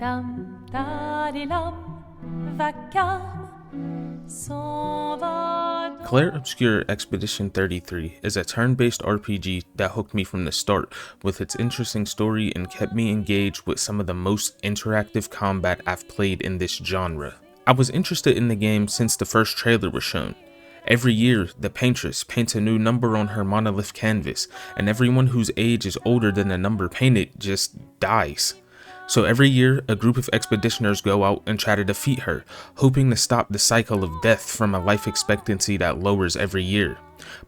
Dame, les lames, vacarme, s'en va. Clair Obscur Expedition 33 is a turn-based RPG that hooked me from the start with its interesting story and kept me engaged with some of the most interactive combat I've played in this genre. I was interested in the game since the first trailer was shown. Every year, the paintress paints a new number on her monolith canvas, and everyone whose age is older than the number painted just dies. So every year, a group of expeditioners go out and try to defeat her, hoping to stop the cycle of death from a life expectancy that lowers every year.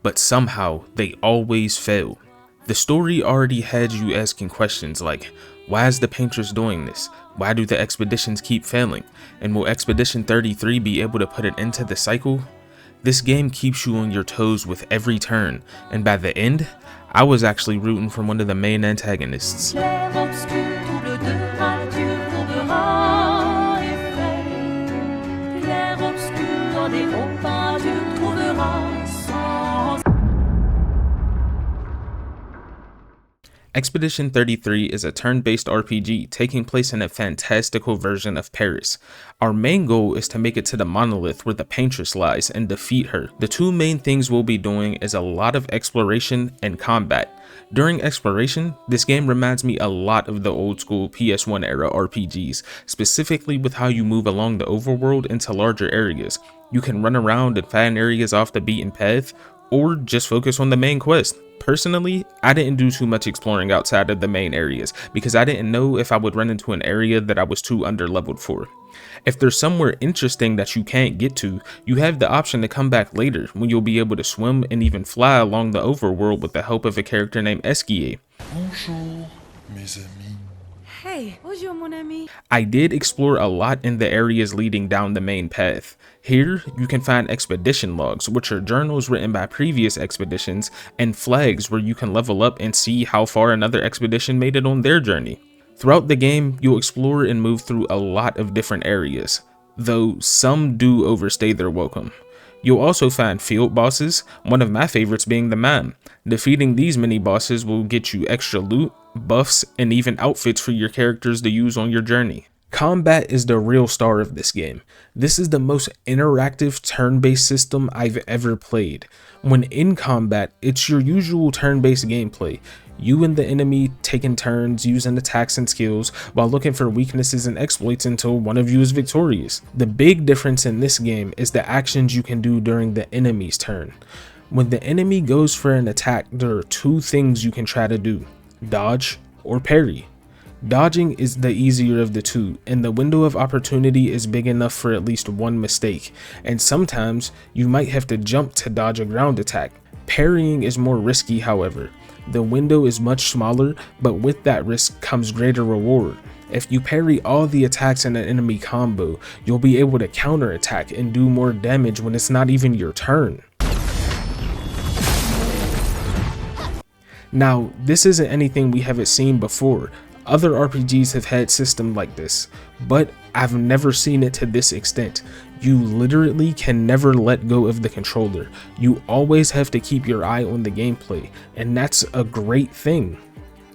But somehow, they always fail. The story already had you asking questions like, why is the paintress doing this? Why do the expeditions keep failing? And will Expedition 33 be able to put an end to the cycle? This game keeps you on your toes with every turn, and by the end, I was actually rooting for one of the main antagonists. Clair obscur, double de nature, courbera et fait. Clair obscur, dans des ronds peintures, trouvera sans. Expedition 33 is a turn-based RPG taking place in a fantastical version of Paris. Our main goal is to make it to the monolith where the paintress lies and defeat her. The two main things we'll be doing is a lot of exploration and combat. During exploration, this game reminds me a lot of the old school PS1 era RPGs, specifically with how you move along the overworld into larger areas. You can run around and find areas off the beaten path, or just focus on the main quest. Personally, I didn't do too much exploring outside of the main areas because I didn't know if I would run into an area that I was too underleveled for. If there's somewhere interesting that you can't get to, you have the option to come back later when you'll be able to swim and even fly along the overworld with the help of a character named Esquier. Bonjour, mes amis. Hey, bonjour mon ami. I did explore a lot in the areas leading down the main path. Here, you can find expedition logs, which are journals written by previous expeditions, and flags where you can level up and see how far another expedition made it on their journey. Throughout the game, you'll explore and move through a lot of different areas, though some do overstay their welcome. You'll also find field bosses, one of my favorites being the mime. Defeating these mini bosses will get you extra loot, buffs, and even outfits for your characters to use on your journey. Combat is the real star of this game. This is the most interactive turn-based system I've ever played. When in combat, it's your usual turn-based gameplay. You and the enemy taking turns using attacks and skills while looking for weaknesses and exploits until one of you is victorious. The big difference in this game is the actions you can do during the enemy's turn. When the enemy goes for an attack, there are two things you can try to do: dodge or parry. Dodging is the easier of the two, and the window of opportunity is big enough for at least one mistake, and sometimes you might have to jump to dodge a ground attack. Parrying is more risky, however. The window is much smaller, but with that risk comes greater reward. If you parry all the attacks in an enemy combo, you'll be able to counterattack and do more damage when it's not even your turn. Now, this isn't anything we haven't seen before. Other RPGs have had systems like this, but I've never seen it to this extent. You literally can never let go of the controller. You always have to keep your eye on the gameplay, and that's a great thing.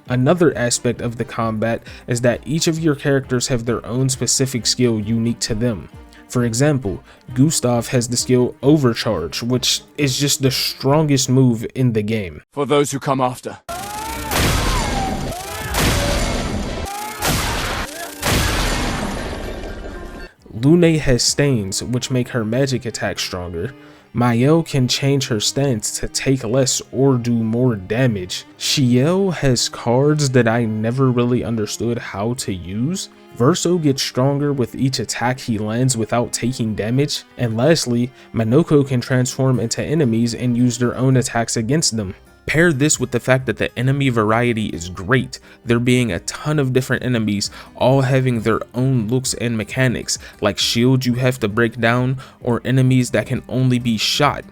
Another aspect of the combat is that each of your characters have their own specific skill unique to them. For example, Gustav has the skill Overcharge, which is just the strongest move in the game. For those who come after. Lune has Stains, which make her magic attack stronger. Maëlle can change her stance to take less or do more damage. Ciel has cards that I never really understood how to use. Verso gets stronger with each attack he lands without taking damage. And lastly, Monoko can transform into enemies and use their own attacks against them. Pair this with the fact that the enemy variety is great, there being a ton of different enemies all having their own looks and mechanics, like shields you have to break down or enemies that can only be shot.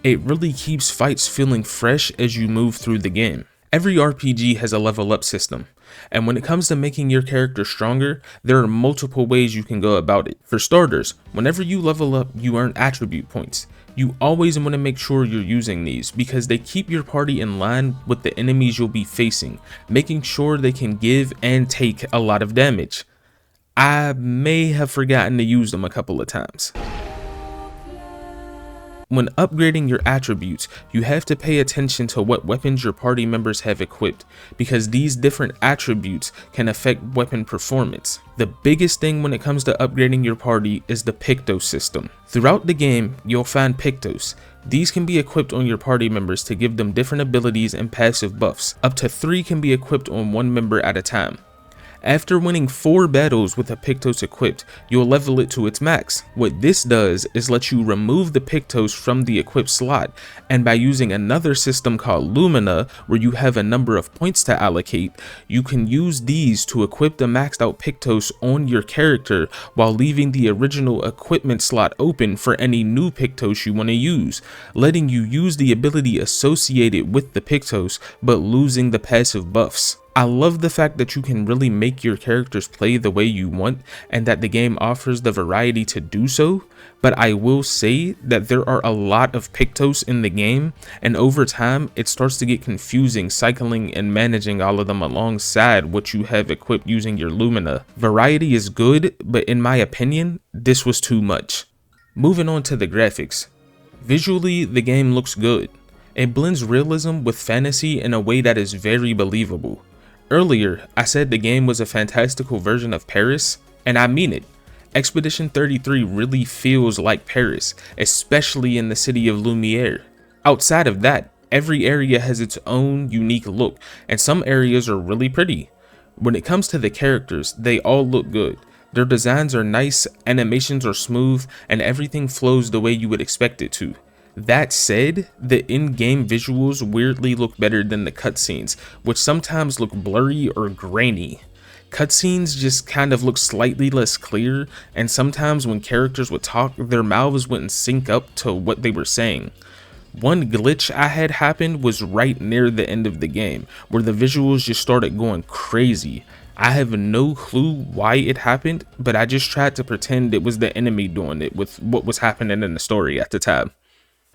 It really keeps fights feeling fresh as you move through the game. Every RPG has a level up system, and when it comes to making your character stronger, there are multiple ways you can go about it. For starters, whenever you level up, you earn attribute points. You always want to make sure you're using these because they keep your party in line with the enemies you'll be facing, making sure they can give and take a lot of damage. I may have forgotten to use them a couple of times. When upgrading your attributes, you have to pay attention to what weapons your party members have equipped, because these different attributes can affect weapon performance. The biggest thing when it comes to upgrading your party is the Pictos system. Throughout the game, you'll find Pictos. These can be equipped on your party members to give them different abilities and passive buffs. Up to 3 can be equipped on one member at a time. After winning 4 battles with a Pictos equipped, you'll level it to its max. What this does is let you remove the Pictos from the equipped slot, and by using another system called Lumina, where you have a number of points to allocate, you can use these to equip the maxed out Pictos on your character while leaving the original equipment slot open for any new Pictos you want to use, letting you use the ability associated with the Pictos but losing the passive buffs. I love the fact that you can really make your characters play the way you want and that the game offers the variety to do so, but I will say that there are a lot of Pictos in the game, and over time it starts to get confusing cycling and managing all of them alongside what you have equipped using your Lumina. Variety is good, but in my opinion, this was too much. Moving on to the graphics. Visually, the game looks good. It blends realism with fantasy in a way that is very believable. Earlier, I said the game was a fantastical version of Paris, and I mean it. Expedition 33 really feels like Paris, especially in the city of Lumiere. Outside of that, every area has its own unique look, and some areas are really pretty. When it comes to the characters, they all look good. Their designs are nice, animations are smooth, and everything flows the way you would expect it to. That said, the in-game visuals weirdly look better than the cutscenes, which sometimes look blurry or grainy. Cutscenes just kind of look slightly less clear, and sometimes when characters would talk, their mouths wouldn't sync up to what they were saying. One glitch I had happen was right near the end of the game, where the visuals just started going crazy. I have no clue why it happened, but I just tried to pretend it was the enemy doing it with what was happening in the story at the time.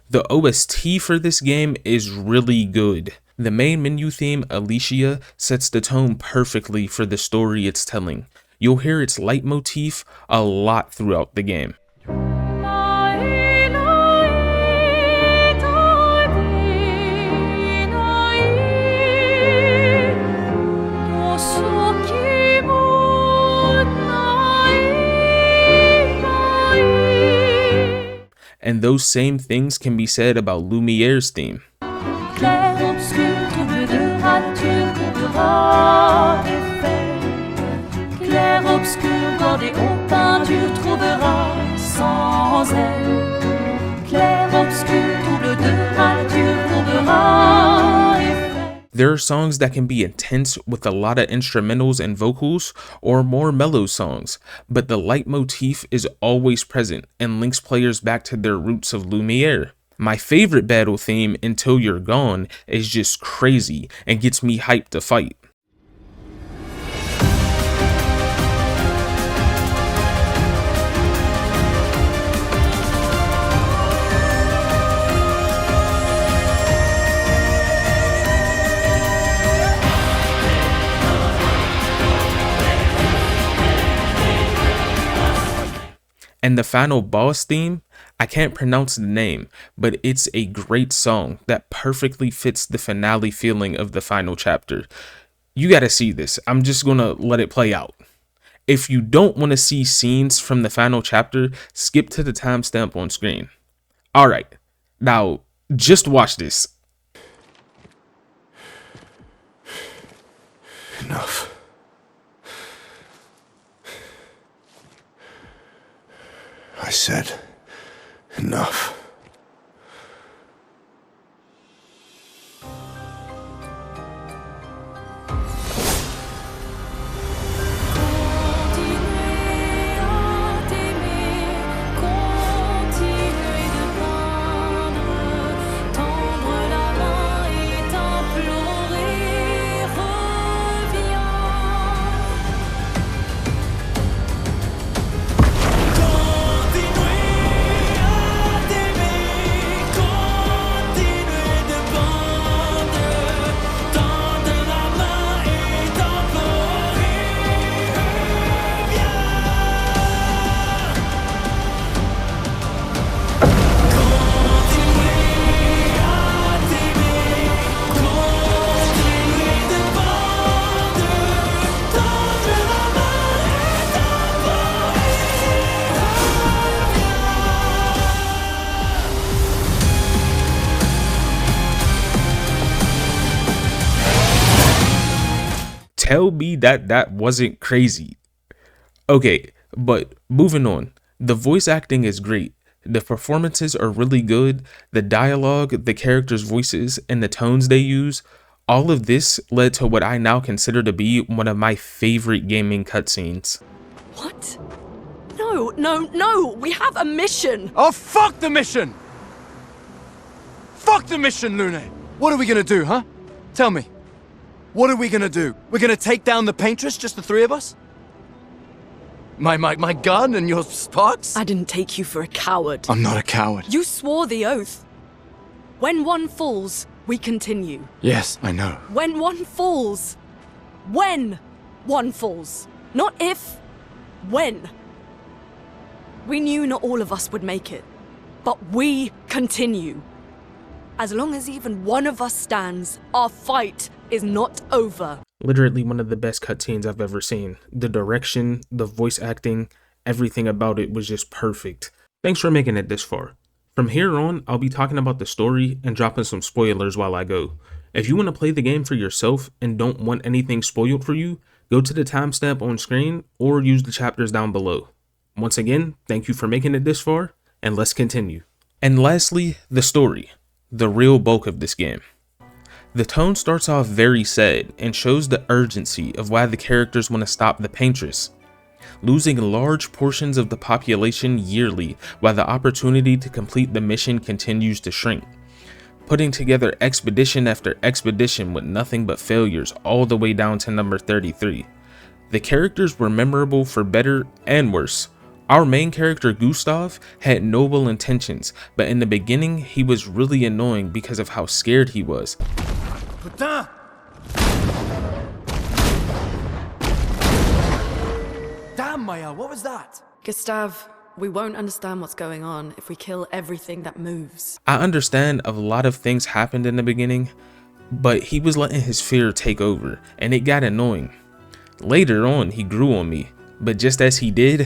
The OST for this game is really good. The main menu theme, Alicia, sets the tone perfectly for the story it's telling. You'll hear its leitmotif a lot throughout the game. And those same things can be said about Lumiere's theme. Clair obscur, trouble de rature, trouvera effet. Clair obscur, bordé aux peintures, trouvera sans elle. Clair obscur, trouble de rature, trouvera effet. There are songs that can be intense with a lot of instrumentals and vocals, or more mellow songs, but the leitmotif is always present and links players back to their roots of Lumiere. My favorite battle theme, Until You're Gone, is just crazy and gets me hyped to fight. And the final boss theme, I can't pronounce the name, but it's a great song that perfectly fits the finale feeling of the final chapter. You gotta see this. I'm just gonna let it play out. If you don't want to see scenes from the final chapter, skip to the timestamp on screen. Alright, now just watch this. Enough. I said, enough. tell me that that wasn't crazy. Okay, but moving on. The voice acting is great. The performances are really good. The dialogue, the characters' voices, and the tones they use, all of this led to what I now consider to be one of my favorite gaming cutscenes. What? No, we have a mission! Oh, fuck the mission! Fuck the mission, Lune! What are we gonna do, huh? Tell me. What are we gonna do? We're gonna take down the paintress, just the three of us? My gun and your sparks? I didn't take you for a coward. I'm not a coward. You swore the oath. When one falls, we continue. Yes, I know. When one falls. When one falls. Not if. When. We knew not all of us would make it. But we continue. As long as even one of us stands, our fight is not over. Literally one of the best cutscenes I've ever seen. The direction, the voice acting, everything about it was just perfect. Thanks for making it this far. From here on, I'll be talking about the story and dropping some spoilers while I go. If you want to play the game for yourself and don't want anything spoiled for you, go to the timestamp on screen or use the chapters down below. Once again, thank you for making it this far, and let's continue. And lastly, the story, the real bulk of this game. The tone starts off very sad and shows the urgency of why the characters want to stop the paintress, losing large portions of the population yearly while the opportunity to complete the mission continues to shrink, putting together expedition after expedition with nothing but failures all the way down to number 33. The characters were memorable for better and worse. Our main character Gustav had noble intentions, but in the beginning he was really annoying because of how scared he was. Putain! Damn, Maya, what was that? Gustav, we won't understand what's going on if we kill everything that moves. I understand a lot of things happened in the beginning, but he was letting his fear take over, and it got annoying. Later on, he grew on me, but just as he did,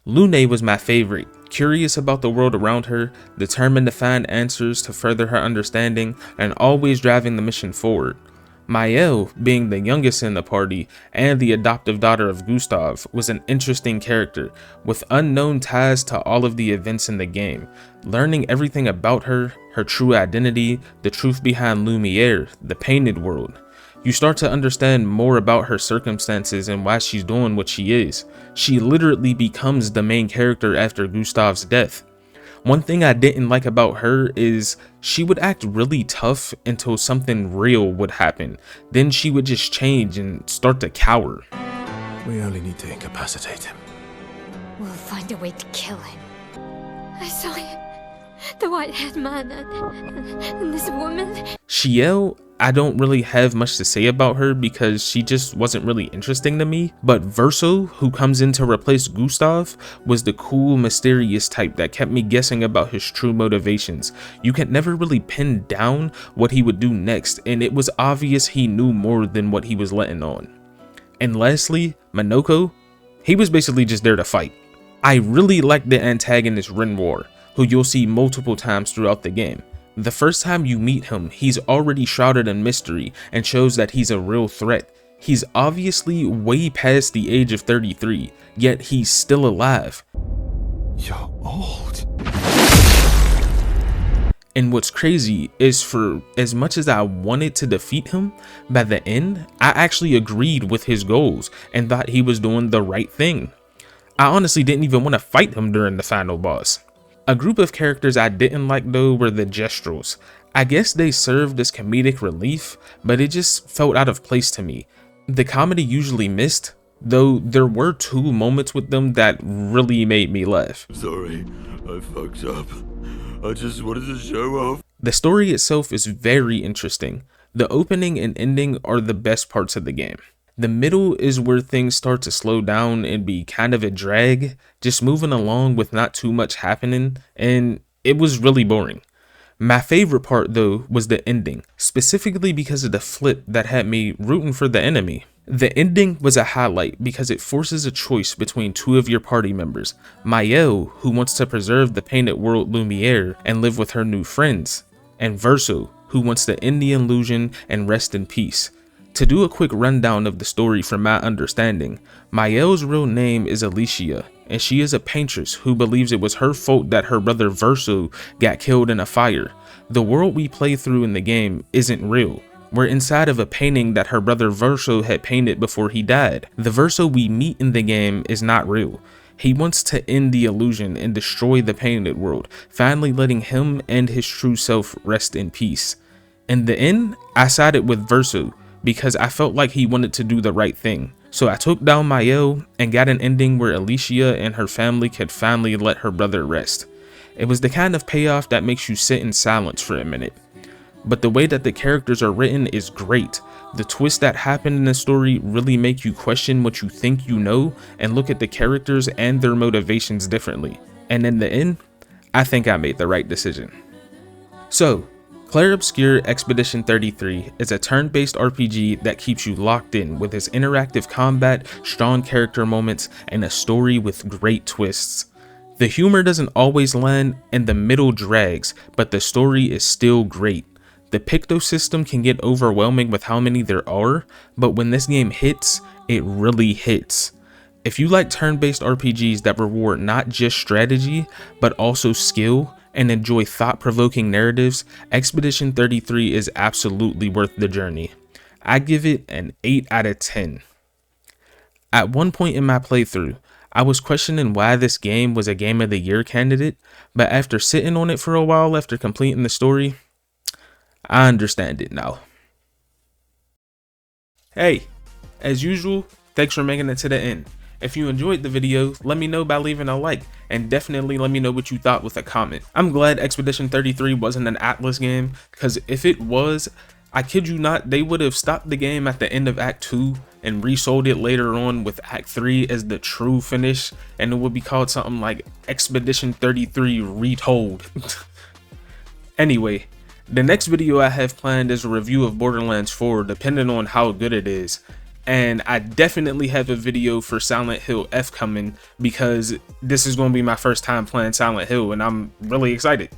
Lune was my favorite, curious about the world around her, determined to find answers to further her understanding, and always driving the mission forward. Maëlle, being the youngest in the party and the adoptive daughter of Gustav, was an interesting character, with unknown ties to all of the events in the game. Learning everything about her, her true identity, the truth behind Lumiere, the painted world. You start to understand more about her circumstances and why she's doing what she is. She literally becomes the main character after Gustav's death. One thing I didn't like about her is she would act really tough until something real would happen. Then she would just change and start to cower. We only need to incapacitate him. We'll find a way to kill him. I saw him. The white-haired man and this woman. Ciel, I don't really have much to say about her because she just wasn't really interesting to me, but Verso, who comes in to replace Gustav, was the cool, mysterious type that kept me guessing about his true motivations. You could never really pin down what he would do next, and it was obvious he knew more than what he was letting on. And lastly, Monoko, he was basically just there to fight. I really liked the antagonist Renoir, who you'll see multiple times throughout the game. The first time you meet him, he's already shrouded in mystery and shows that he's a real threat. He's obviously way past the age of 33, yet he's still alive. You're old. And what's crazy is, for as much as I wanted to defeat him, by the end, I actually agreed with his goals and thought he was doing the right thing. I honestly didn't even want to fight him during the final boss. A group of characters I didn't like though were the Gestrels. I guess they served as comedic relief, but it just felt out of place to me. The comedy usually missed, though there were 2 moments with them that really made me laugh. Sorry, I fucked up. I just wanted to show off. The story itself is very interesting. The opening and ending are the best parts of the game. The middle is where things start to slow down and be kind of a drag, just moving along with not too much happening, and it was really boring. My favorite part though was the ending, specifically because of the flip that had me rooting for the enemy. The ending was a highlight because it forces a choice between two of your party members, Maëlle, who wants to preserve the painted world Lumiere and live with her new friends, and Verso, who wants to end the illusion and rest in peace. To do a quick rundown of the story from my understanding, Maëlle's real name is Alicia, and she is a paintress who believes it was her fault that her brother Verso got killed in a fire. The world we play through in the game isn't real. We're inside of a painting that her brother Verso had painted before he died. The Verso we meet in the game is not real. He wants to end the illusion and destroy the painted world, finally letting him and his true self rest in peace. In the end, I sided with Verso because I felt like he wanted to do the right thing. So I took down Maëlle and got an ending where Alicia and her family could finally let her brother rest. It was the kind of payoff that makes you sit in silence for a minute. But the way that the characters are written is great. The twists that happen in the story really make you question what you think you know and look at the characters and their motivations differently. And in the end, I think I made the right decision. So, Clair Obscur Expedition 33 is a turn-based RPG that keeps you locked in with its interactive combat, strong character moments, and a story with great twists. The humor doesn't always land and the middle drags, but the story is still great. The Picto system can get overwhelming with how many there are, but when this game hits, it really hits. If you like turn-based RPGs that reward not just strategy, but also skill, and enjoy thought-provoking narratives, Expedition 33 is absolutely worth the journey. I give it an 8 out of 10. At one point in my playthrough, I was questioning why this game was a Game of the Year candidate, but after sitting on it for a while after completing the story, I understand it now. Hey, as usual, thanks for making it to the end. If you enjoyed the video, let me know by leaving a like, and definitely let me know what you thought with a comment. I'm glad Expedition 33 wasn't an Atlas game, because if it was, I kid you not, they would have stopped the game at the end of Act 2 and resold it later on with Act 3 as the true finish, and it would be called something like Expedition 33 Retold. Anyway, the next video I have planned is a review of Borderlands 4, depending on how good it is. And I definitely have a video for Silent Hill F coming because this is going to be my first time playing Silent Hill and I'm really excited.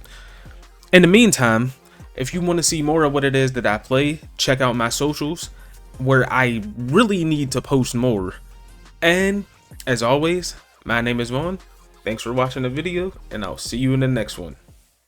In the meantime, if you want to see more of what it is that I play, check out my socials where I really need to post more. And as always, my name is Vaughn. Thanks for watching the video and I'll see you in the next one.